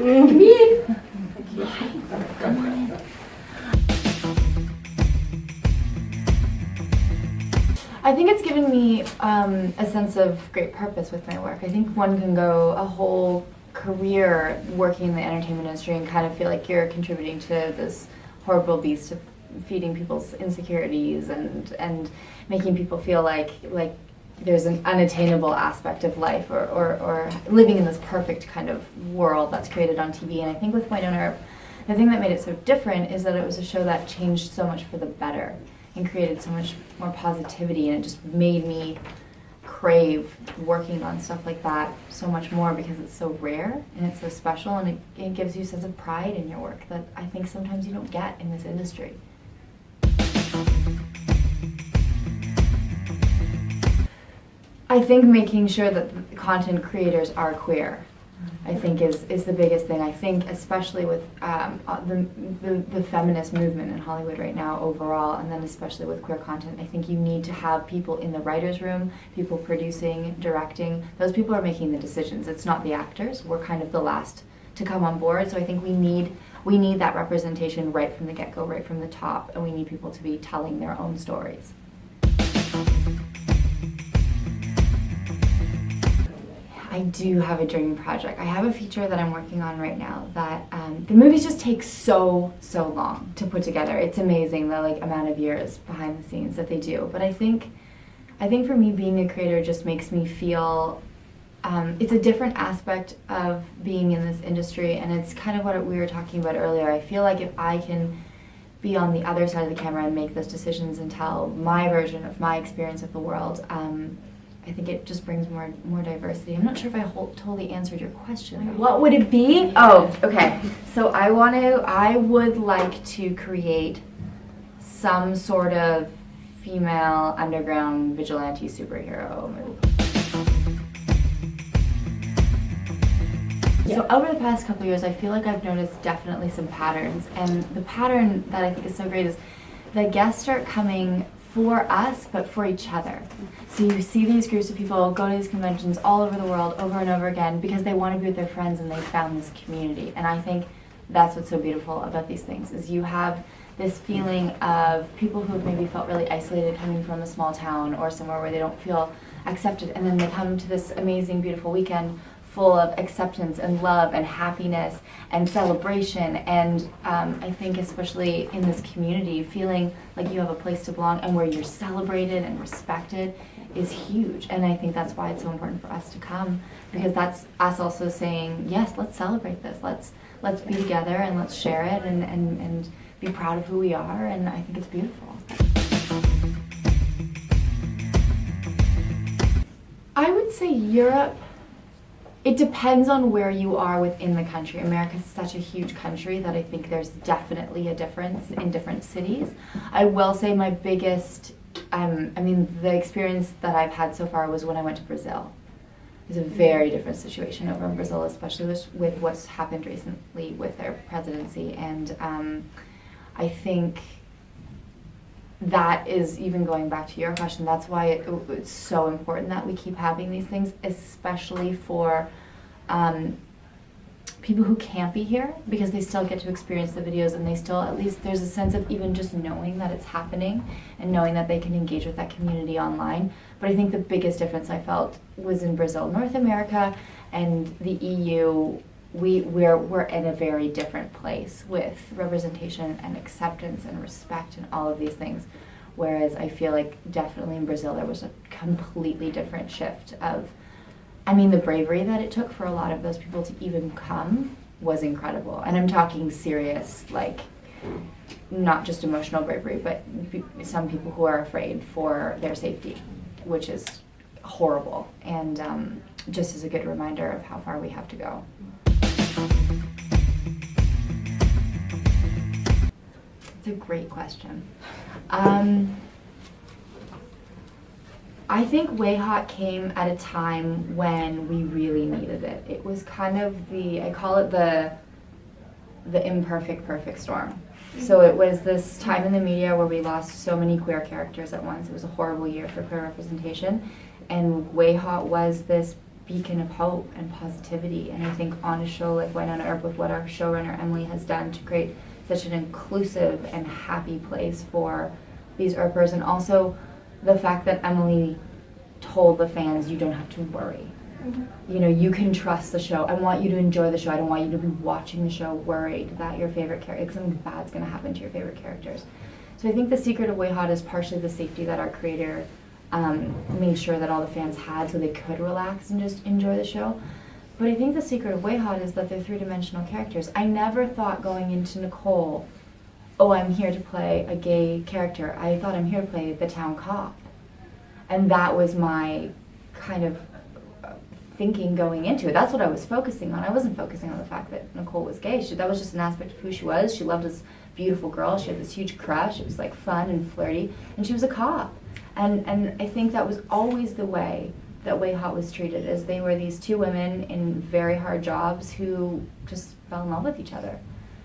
Me. I think it's given me a sense of great purpose with my work. I think one can go a whole career working in the entertainment industry and kind of feel like you're contributing to this horrible beast of feeding people's insecurities and making people feel like there's an unattainable aspect of life or living in this perfect kind of world that's created on TV. And I think with Wynonna Earp, the thing that made it so different is that it was a show that changed so much for the better and created so much more positivity, and it just made me crave working on stuff like that so much more because it's so rare and it's so special, and it gives you a sense of pride in your work that I think sometimes you don't get in this industry. I think making sure that the content creators are queer, I think is the biggest thing. I think especially with the feminist movement in Hollywood right now overall, and then especially with queer content, I think you need to have people in the writer's room, people producing, directing. Those people are making the decisions. It's not the actors. We're kind of the last to come on board. So I think we need that representation right from the get-go, right from the top, and we need people to be telling their own stories. I do have a dream project. I have a feature that I'm working on right now that the movies just take so long to put together. It's amazing the amount of years behind the scenes that they do. But I think for me, being a creator just makes me feel it's a different aspect of being in this industry, and it's kind of what we were talking about earlier. I feel like if I can be on the other side of the camera and make those decisions and tell my version of my experience of the world, I think it just brings more diversity. I'm not sure if I totally answered your question. What would it be? Oh, okay. So I would like to create some sort of female underground vigilante superhero movie. So over the past couple of years, I feel like I've noticed definitely some patterns. And the pattern that I think is so great is the guests start coming for us, but for each other. So you see these groups of people go to these conventions all over the world over and over again because they want to be with their friends and they found this community. And I think that's what's so beautiful about these things, is you have this feeling of people who have maybe felt really isolated coming from a small town or somewhere where they don't feel accepted, and then they come to this amazing, beautiful weekend full of acceptance and love and happiness and celebration, and I think especially in this community, feeling like you have a place to belong and where you're celebrated and respected is huge. And I think that's why it's so important for us to come, because that's us also saying, yes, let's celebrate this, let's be together and let's share it and be proud of who we are, and I think it's beautiful. I would say Europe. It depends on where you are within the country. America's such a huge country that I think there's definitely a difference in different cities. I will say my biggest, the experience that I've had so far was when I went to Brazil. It was a very different situation over in Brazil, especially with what's happened recently with their presidency. And I think that is, even going back to your question, that's why it's so important that we keep having these things, especially for people who can't be here, because they still get to experience the videos, and they still, at least there's a sense of even just knowing that it's happening and knowing that they can engage with that community online. But I think the biggest difference I felt was in Brazil. North America and the EU, we're in a very different place with representation and acceptance and respect and all of these things. Whereas I feel like definitely in Brazil there was a completely different shift of, the bravery that it took for a lot of those people to even come was incredible. And I'm talking serious, not just emotional bravery, but some people who are afraid for their safety, which is horrible. And just as a good reminder of how far we have to go. It's a great question. I think WayHaught came at a time when we really needed it. It was kind of I call it the imperfect perfect storm. So it was this time in the media where we lost so many queer characters at once. It was a horrible year for queer representation, and WayHaught was this beacon of hope and positivity. And I think on a show like Wynonna Earp, with what our showrunner Emily has done to create such an inclusive and happy place for these Earpers, and also the fact that Emily told the fans, you don't have to worry. You know, you can trust the show. I want you to enjoy the show. I don't want you to be watching the show worried that your favorite character, something bad's going to happen to your favorite characters. So I think the secret of WayHaught is partially the safety that our creator made sure that all the fans had, so they could relax and just enjoy the show. But I think the secret of WayHaught is that they're three-dimensional characters. I never thought going into Nicole, oh, I'm here to play a gay character. I thought I'm here to play the town cop. And that was my kind of thinking going into it. That's what I was focusing on. I wasn't focusing on the fact that Nicole was gay. That was just an aspect of who she was. She loved this beautiful girl. She had this huge crush. It was like fun and flirty. And she was a cop. And I think that was always the way that WayHaught was treated, as they were these two women in very hard jobs who just fell in love with each other.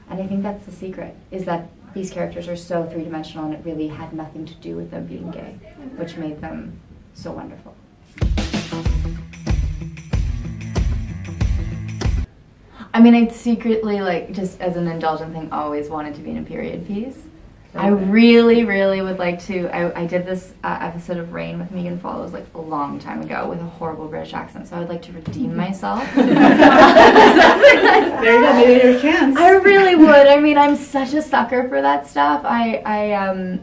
And I think that's the secret, is that these characters are so three-dimensional, and it really had nothing to do with them being gay, which made them so wonderful. I mean, I secretly, like, just as an indulgent thing, always wanted to be in a period piece. I really, really would like to. I did this episode of Rain with Megan Follows like a long time ago with a horrible British accent, so I would like to redeem myself. There you go, maybe there's a chance. I really would. I mean, I'm such a sucker for that stuff. I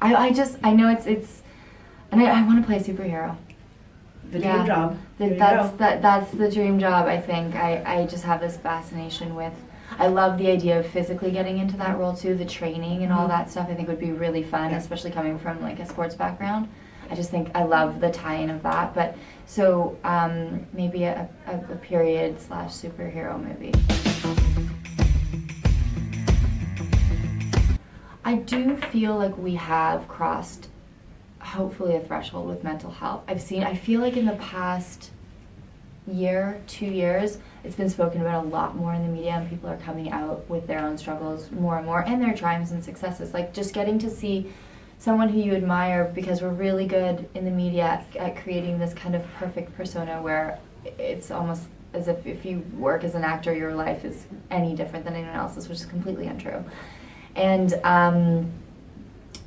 know it's, and I want to play a superhero. The dream job. That's the dream job, I think. I just have this fascination with, I love the idea of physically getting into that role too, the training and all that stuff. I think would be really fun, especially coming from like a sports background. I just think I love the tie-in of that. But so maybe a period / superhero movie. I do feel like we have crossed, hopefully, a threshold with mental health. I feel like in the past year, 2 years, it's been spoken about a lot more in the media, and people are coming out with their own struggles more and more, and their triumphs and successes. Like just getting to see someone who you admire, because we're really good in the media at creating this kind of perfect persona where it's almost as if you work as an actor, your life is any different than anyone else's, which is completely untrue. And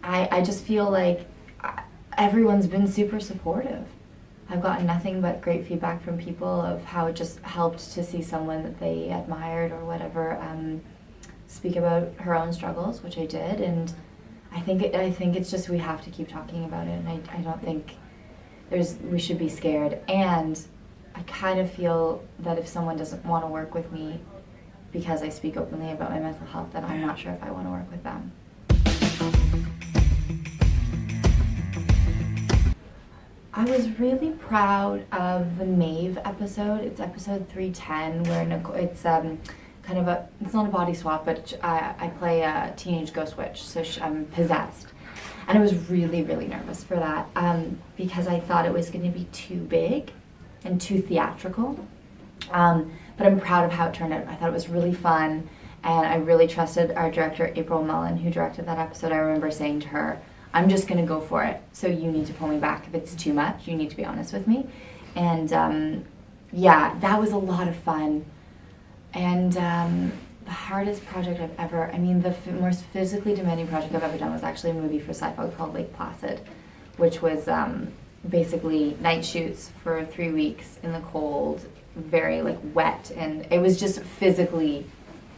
I just feel like everyone's been super supportive. I've gotten nothing but great feedback from people of how it just helped to see someone that they admired or whatever speak about her own struggles, which I did, and I think it's just we have to keep talking about it, and I don't think we should be scared. And I kind of feel that if someone doesn't want to work with me because I speak openly about my mental health, then I'm not sure if I want to work with them. I was really proud of the Maeve episode. It's episode 310, where Nicole, it's kind of it's not a body swap, but I play a teenage ghost witch, so I'm possessed. And I was really, really nervous for that because I thought it was going to be too big and too theatrical. But I'm proud of how it turned out. I thought it was really fun, and I really trusted our director, April Mullen, who directed that episode. I remember saying to her, I'm just going to go for it, so you need to pull me back. If it's too much, you need to be honest with me. And yeah, that was a lot of fun. And the hardest project I've ever, the most physically demanding project I've ever done was actually a movie for Sci-Fi called Lake Placid, which was basically night shoots for 3 weeks in the cold, very wet, and it was just physically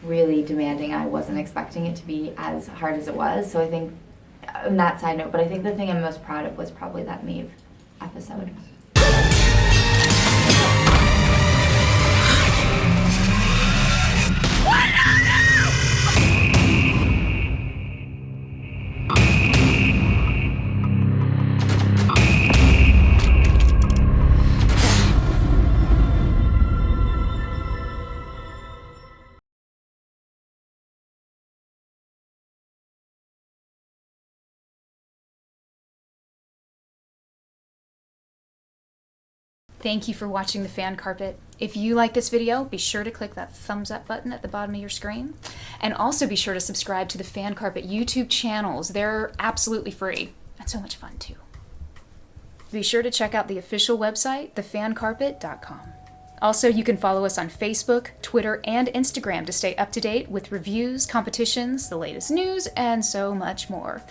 really demanding. I wasn't expecting it to be as hard as it was, so I think on that side note, but I think the thing I'm most proud of was probably that Maeve episode. Thank you for watching The Fan Carpet. If you like this video, be sure to click that thumbs up button at the bottom of your screen. And also be sure to subscribe to the Fan Carpet YouTube channels. They're absolutely free and so much fun too. Be sure to check out the official website, thefancarpet.com. Also, you can follow us on Facebook, Twitter, and Instagram to stay up to date with reviews, competitions, the latest news, and so much more.